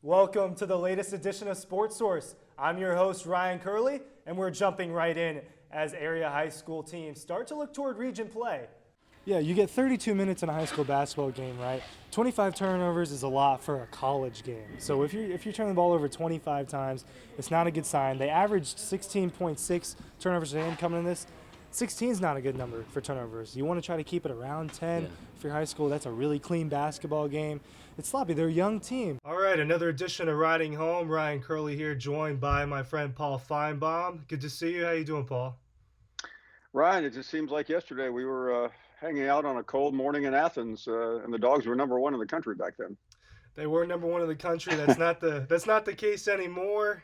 Welcome to the latest edition of Sports Source. I'm your host, Ryan Kerley, and we're jumping right in as area high school teams start to look toward region play. Yeah, you get 32 minutes in a high school basketball game, right? 25 turnovers is a lot for a college game. So if you're turning the ball over 25 times, it's not a good sign. They averaged 16.6 turnovers a game coming in this. 16 is not a good number for turnovers. You want to try to keep it around 10. For your high school, that's a really clean basketball game. It's sloppy. They're a young team. All right, another edition of Riding Home. Ryan Kerley here, joined by my friend Paul Finebaum. Good to see you. How you doing, Paul? Ryan, it just seems like yesterday we were hanging out on a cold morning in Athens, and the Dogs were number one in the country back then. They were number one in the country. That's not the case anymore.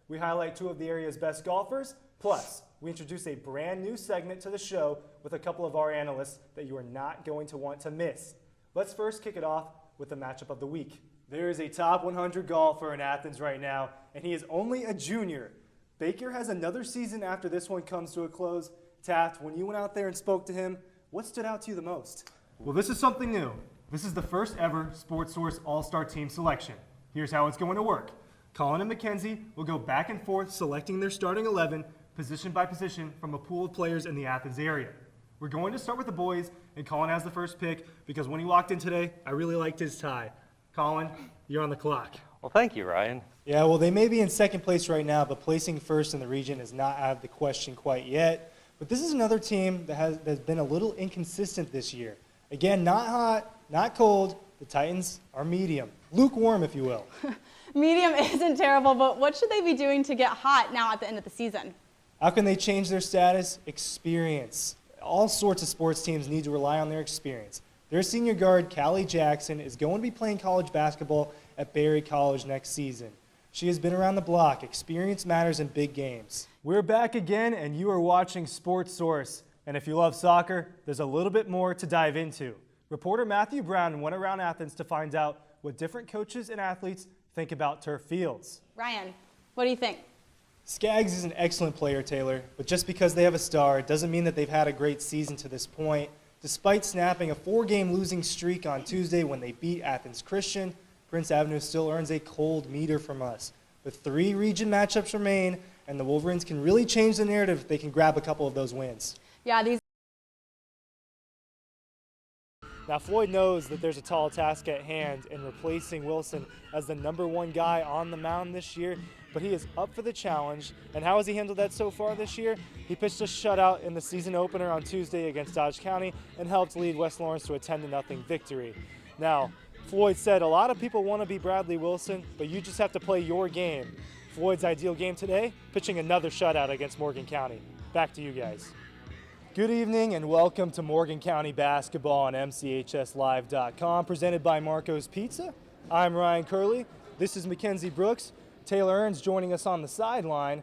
We highlight two of the area's best golfers. Plus, we introduce a brand new segment to the show with a couple of our analysts that you are not going to want to miss. Let's first kick it off with the matchup of the week. There is a top 100 golfer in Athens right now, and he is only a junior. Baker has another season after this one comes to a close. Taft, when you went out there and spoke to him, what stood out to you the most? Well, this is something new. This is the first ever Sports Source All-Star Team selection. Here's how it's going to work. Colin and Mackenzie will go back and forth selecting their starting 11, position by position, from a pool of players in the Athens area. We're going to start with the boys, and Colin has the first pick because when he walked in today, I really liked his tie. Colin, you're on the clock. Well, thank you, Ryan. Yeah, well, they may be in second place right now, but placing first in the region is not out of the question quite yet. But this is another team that's been a little inconsistent this year. Again, not hot, not cold. The Titans are medium. Lukewarm, if you will. Medium isn't terrible, but what should they be doing to get hot now at the end of the season? How can they change their status? Experience. All sorts of sports teams need to rely on their experience. Their senior guard, Callie Jackson, is going to be playing college basketball at Berry College next season. She has been around the block. Experience matters in big games. We're back again, and you are watching Sports Source. And if you love soccer, there's a little bit more to dive into. Reporter Matthew Brown went around Athens to find out what different coaches and athletes think about turf fields. Ryan, what do you think? Skaggs is an excellent player, Taylor, but just because they have a star, it doesn't mean that they've had a great season to this point. Despite snapping a 4-game losing streak on Tuesday when they beat Athens Christian, Prince Avenue still earns a cold meter from us. With 3 region matchups remain, and the Wolverines can really change the narrative if they can grab a couple of those wins. Yeah, these. Now, Floyd knows that there's a tall task at hand in replacing Wilson as the #1 guy on the mound this year, but he is up for the challenge. And how has he handled that so far this year? He pitched a shutout in the season opener on Tuesday against Dodge County and helped lead West Lawrence to a 10-0 victory. Now, Floyd said a lot of people want to be Bradley Wilson, but you just have to play your game. Floyd's ideal game today, pitching another shutout against Morgan County. Back to you guys. Good evening and welcome to Morgan County Basketball on MCHSLive.com, presented by Marco's Pizza. I'm Ryan Kerley. This is Mackenzie Brooks. Taylor Earns joining us on the sideline.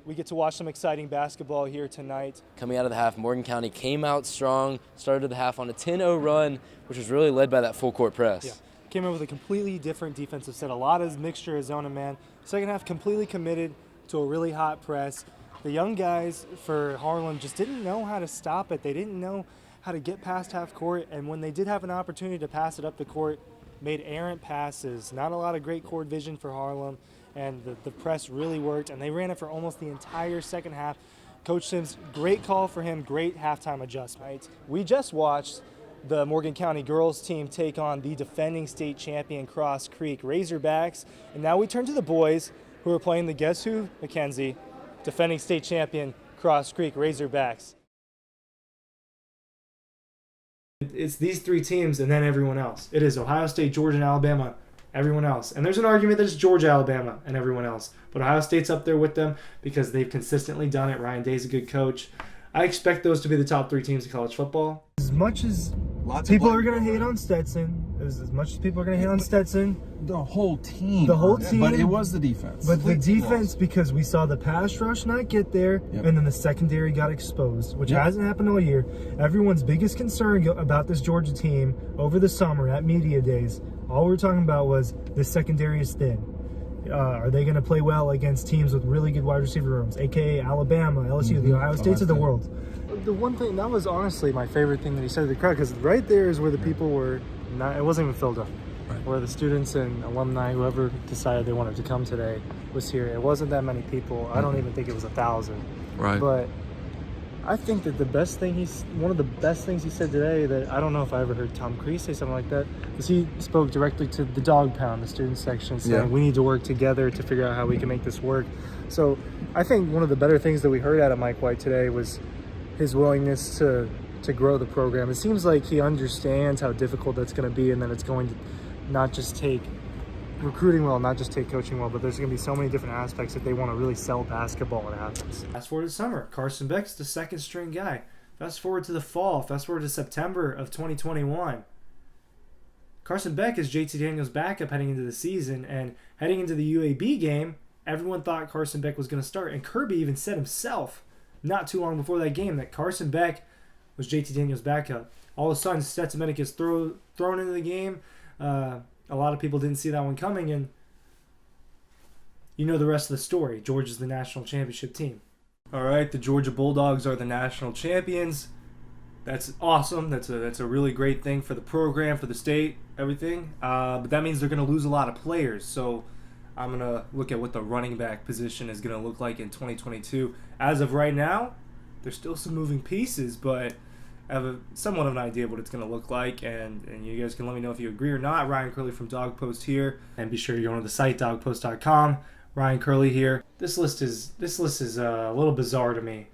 We get to watch some exciting basketball here tonight. Coming out of the half, Morgan County came out strong, started the half on a 10-0 run, which was really led by that full court press. Yeah. Came in with a completely different defensive set. A lot of mixture of zone and man. Second half completely committed to a really hot press. The young guys for Harlem just didn't know how to stop it. They didn't know how to get past half court, and when they did have an opportunity to pass it up the court, made errant passes. Not a lot of great court vision for Harlem, and the press really worked, and they ran it for almost the entire second half. Coach Sims, great call for him, great halftime adjustment. We just watched the Morgan County girls team take on the defending state champion Cross Creek Razorbacks, and now we turn to the boys who are playing the guess who, Mackenzie? Defending state champion Cross Creek Razorbacks. It's these 3 teams and then everyone else. It is Ohio State, Georgia, and Alabama, everyone else. And there's an argument that it's Georgia, Alabama, and everyone else. But Ohio State's up there with them because they've consistently done it. Ryan Day's a good coach. I expect those to be the top 3 teams in college football. As much as people are going to hate on Stetson, as much as people are going to hate on Stetson, the whole team. But it was the defense. But the defense, because we saw the pass rush not get there, and then the secondary got exposed, which hasn't happened all year. Everyone's biggest concern about this Georgia team over the summer at media days, all we were talking about was the secondary is thin. Are they going to play well against teams with really good wide receiver rooms, a.k.a. Alabama, LSU, the Ohio States of the world? The one thing, that was honestly my favorite thing that he said to the crowd, because right there is where the people were it wasn't even filled up. Right. Where the students and alumni, whoever decided they wanted to come today, was here. It wasn't that many people. I don't even think it was 1,000. Right. But I think that one of the best things he said today, that I don't know if I ever heard Tom Creese say something like that, was he spoke directly to the Dawg Pound, the student section, saying we need to work together to figure out how we can make this work. So I think one of the better things that we heard out of Mike White today was his willingness to grow the program. It seems like he understands how difficult that's going to be, and that it's going to not just take recruiting well, not just take coaching well, but there's going to be so many different aspects if they want to really sell basketball in Athens. Fast forward to summer, Carson Beck's the second string guy. Fast forward to the fall, fast forward to September of 2021. Carson Beck is JT Daniels' backup heading into the season, and heading into the UAB game, everyone thought Carson Beck was going to start, and Kirby even said himself not too long before that game that Carson Beck was JT Daniels' backup. All of a sudden, Stetson Bennett gets thrown into the game. A lot of people didn't see that one coming, and you know the rest of the story. Georgia's the national championship team. All right, the Georgia Bulldogs are the national champions. That's awesome. That's a really great thing for the program, for the state, everything. But that means they're going to lose a lot of players. So I'm going to look at what the running back position is going to look like in 2022. As of right now, there's still some moving pieces, but I have somewhat of an idea of what it's going to look like, and you guys can let me know if you agree or not. Ryan Kerley from Dawg Post here, and be sure you go to the site dawgpost.com. Ryan Kerley here. This list is a little bizarre to me,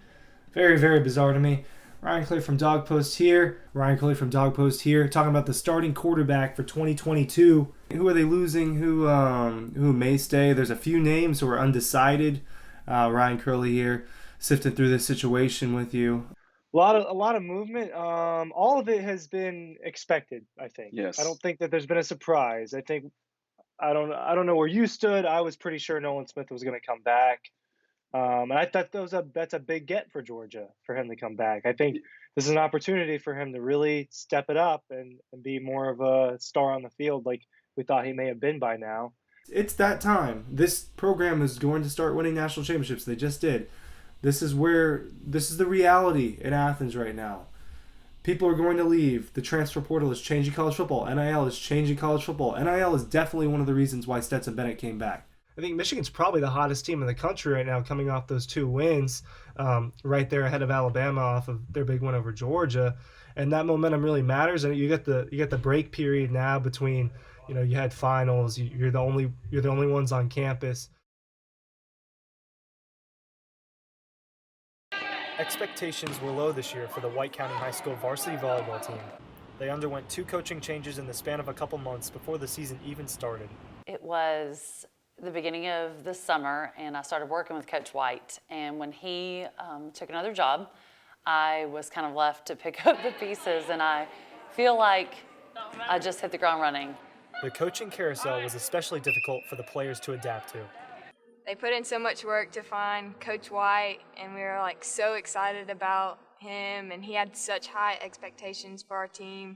very, very bizarre to me. Ryan Kerley from Dawg Post here. Ryan Kerley from Dawg Post here, talking about the starting quarterback for 2022. Who are they losing? Who may stay? There's a few names who are undecided. Ryan Kerley here, sifting through this situation with you. A lot of movement. All of it has been expected, I think. Yes. I don't think that there's been a surprise. I don't know where you stood. I was pretty sure Nolan Smith was going to come back. And I thought that's a big get for Georgia, for him to come back. I think this is an opportunity for him to really step it up and be more of a star on the field like we thought he may have been by now. It's that time. This program is going to start winning national championships. They just did. This is the reality in Athens right now. People are going to leave. The transfer portal is changing college football. NIL is changing college football. NIL is definitely one of the reasons why Stetson Bennett came back. I think Michigan's probably the hottest team in the country right now, coming off those 2 wins, right there ahead of Alabama off of their big win over Georgia, and that momentum really matters. And you get the break period now between, you had finals. You're the only ones on campus. Expectations were low this year for the White County High School varsity volleyball team. They underwent 2 coaching changes in the span of a couple months before the season even started. It was the beginning of the summer, and I started working with Coach White. And when he took another job, I was kind of left to pick up the pieces, and I feel like I just hit the ground running. The coaching carousel was especially difficult for the players to adapt to. They put in so much work to find Coach White, and we were so excited about him, and he had such high expectations for our team.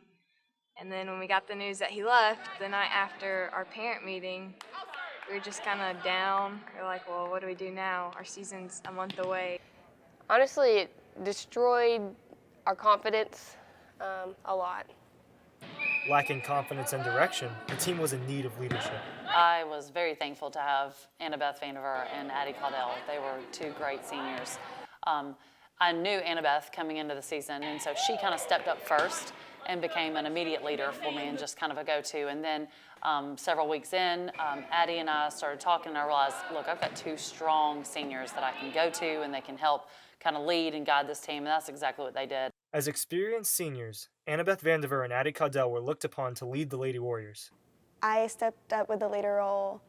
And then when we got the news that he left the night after our parent meeting, we were just kind of down. We were like, well, what do we do now? Our season's a month away. Honestly, it destroyed our confidence a lot. Lacking confidence and direction, the team was in need of leadership. I was very thankful to have Annabeth Vandiver and Addie Caudell. They were 2 great seniors. I knew Annabeth coming into the season, and so she kind of stepped up first and became an immediate leader for me and just kind of a go-to. And then several weeks in, Addie and I started talking, and I realized, look, I've got 2 strong seniors that I can go to, and they can help kind of lead and guide this team, and that's exactly what they did. As experienced seniors, Annabeth Vandiver and Addie Caudell were looked upon to lead the Lady Warriors. I stepped up with the leader role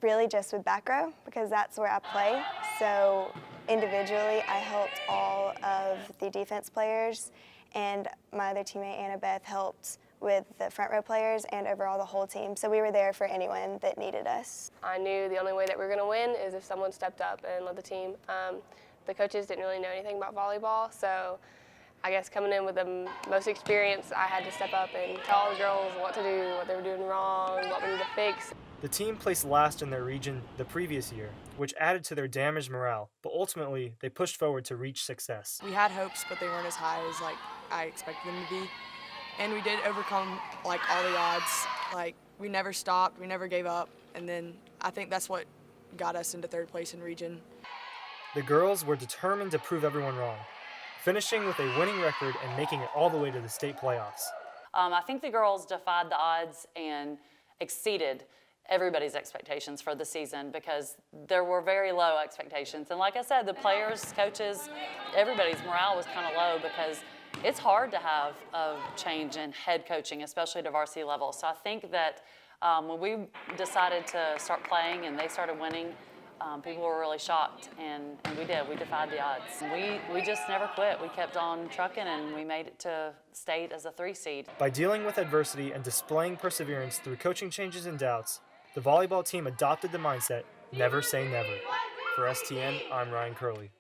really just with back row because that's where I play. So individually, I helped all of the defense players, and my other teammate, Annabeth, helped with the front row players and overall the whole team. So we were there for anyone that needed us. I knew the only way that we were going to win is if someone stepped up and led the team. The coaches didn't really know anything about volleyball, so I guess coming in with the most experience, I had to step up and tell all the girls what to do, what they were doing wrong, what we need to fix. The team placed last in their region the previous year, which added to their damaged morale, but ultimately they pushed forward to reach success. We had hopes, but they weren't as high as I expected them to be. and we did overcome like all the odds. Like we never stopped, we never gave up, and then I think that's what got us into third place in region. The girls were determined to prove everyone wrong, finishing with a winning record and making it all the way to the state playoffs. I think the girls defied the odds and exceeded everybody's expectations for the season because there were very low expectations. And like I said, the players, coaches, everybody's morale was kind of low because it's hard to have a change in head coaching, especially at a varsity level. So I think that when we decided to start playing and they started winning, people were really shocked, and we did. We defied the odds. We just never quit. We kept on trucking, and we made it to state as a 3 seed. By dealing with adversity and displaying perseverance through coaching changes and doubts, the volleyball team adopted the mindset, never say never. For STN, I'm Ryan Kerley.